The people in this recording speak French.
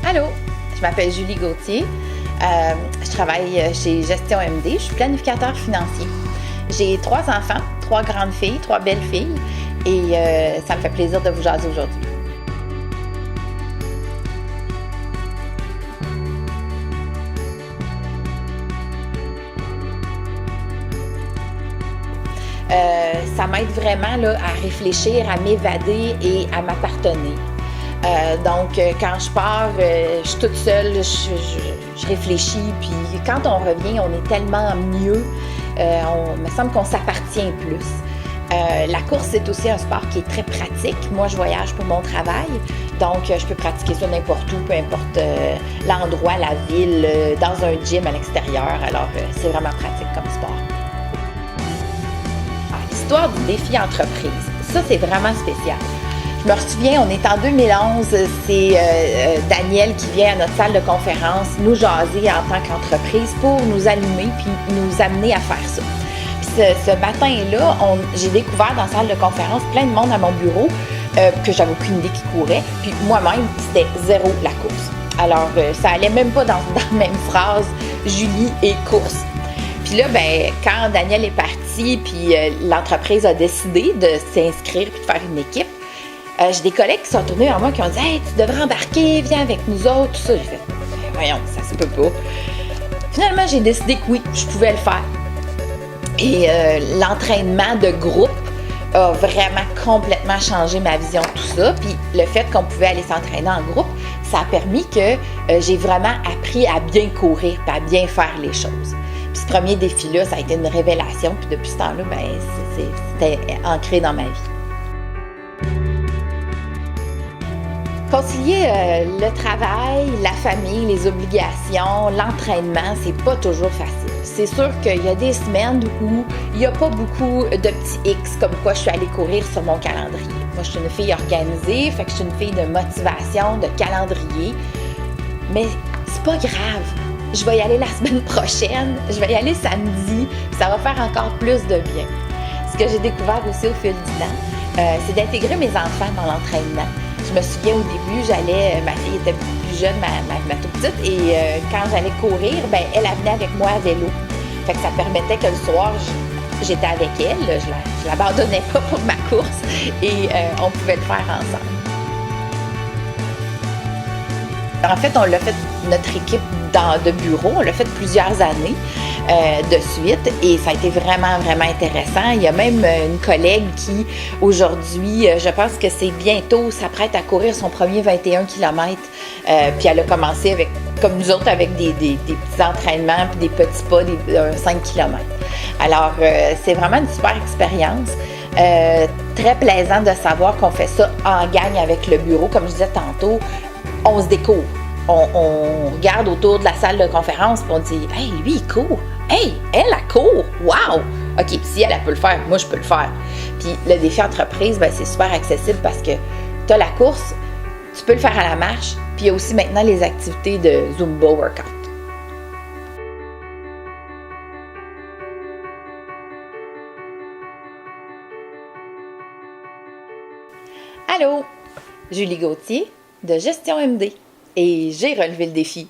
Allô, je m'appelle Julie Gauthier. Je travaille chez Gestion MD. Je suis planificateur financier. J'ai 3 enfants, 3 grandes filles, 3 belles filles et ça me fait plaisir de vous jaser aujourd'hui. Ça m'aide vraiment là, à réfléchir, à m'évader et à m'appartenir. Donc, quand je pars, je suis toute seule, je réfléchis, puis quand on revient, on est tellement mieux. Il me semble qu'on s'appartient plus. La course, c'est aussi un sport qui est très pratique. Moi, je voyage pour mon travail, donc je peux pratiquer ça n'importe où, peu importe l'endroit, la ville, dans un gym à l'extérieur. Alors, c'est vraiment pratique comme sport. L'histoire du défi entreprise, ça, c'est vraiment spécial. Je me souviens, on est en 2011, c'est Daniel qui vient à notre salle de conférence nous jaser en tant qu'entreprise pour nous allumer puis nous amener à faire ça. Puis ce matin-là, j'ai découvert dans la salle de conférence plein de monde à mon bureau que j'avais aucune idée qui courait. Puis moi-même, c'était zéro la course. Alors, ça allait même pas dans la même phrase, Julie et course. Puis là, ben, quand Daniel est parti, puis l'entreprise a décidé de s'inscrire puis de faire une équipe, j'ai des collègues qui sont tournés vers moi qui ont dit « Hey, tu devrais embarquer, viens avec nous autres, tout ça. » J'ai fait « Voyons, ça se peut pas. » Finalement, j'ai décidé que oui, je pouvais le faire. Et l'entraînement de groupe a vraiment complètement changé ma vision de tout ça. Puis le fait qu'on pouvait aller s'entraîner en groupe, ça a permis que j'ai vraiment appris à bien courir et à bien faire les choses. Puis ce premier défi-là, ça a été une révélation. Puis depuis ce temps-là, ben, c'était ancré dans ma vie. Concilier le travail, la famille, les obligations, l'entraînement, c'est pas toujours facile. C'est sûr qu'il y a des semaines où il n'y a pas beaucoup de petits X, comme quoi je suis allée courir sur mon calendrier. Moi, je suis une fille organisée, fait que je suis une fille de motivation, de calendrier. Mais c'est pas grave. Je vais y aller la semaine prochaine, je vais y aller samedi, ça va faire encore plus de bien. Ce que j'ai découvert aussi au fil du temps, c'est d'intégrer mes enfants dans l'entraînement. Je me souviens au début, ma fille était plus jeune, ma toute petite, et quand j'allais courir, ben elle venait avec moi à vélo. Fait que ça permettait que le soir, j'étais avec elle, je l'abandonnais pas pour ma course et on pouvait le faire ensemble. En fait, on l'a fait, notre équipe de bureau, on l'a fait plusieurs années de suite et ça a été vraiment, vraiment intéressant. Il y a même une collègue qui, aujourd'hui, je pense que c'est bientôt, s'apprête à courir son premier 21 km. Puis elle a commencé comme nous autres, avec des petits entraînements puis des petits pas, 5 km. Alors, c'est vraiment une super expérience. Très plaisant de savoir qu'on fait ça en gang avec le bureau. Comme je disais tantôt, on se découvre. On regarde autour de la salle de conférence et on dit « Hey, lui, il court! Hey, elle court! Wow! OK, si elle peut le faire, moi, je peux le faire. » Puis le défi entreprise, ben, c'est super accessible parce que tu as la course, tu peux le faire à la marche, puis il y a aussi maintenant les activités de Zumba Workout. Allô, Julie Gauthier de Gestion MD et j'ai relevé le défi.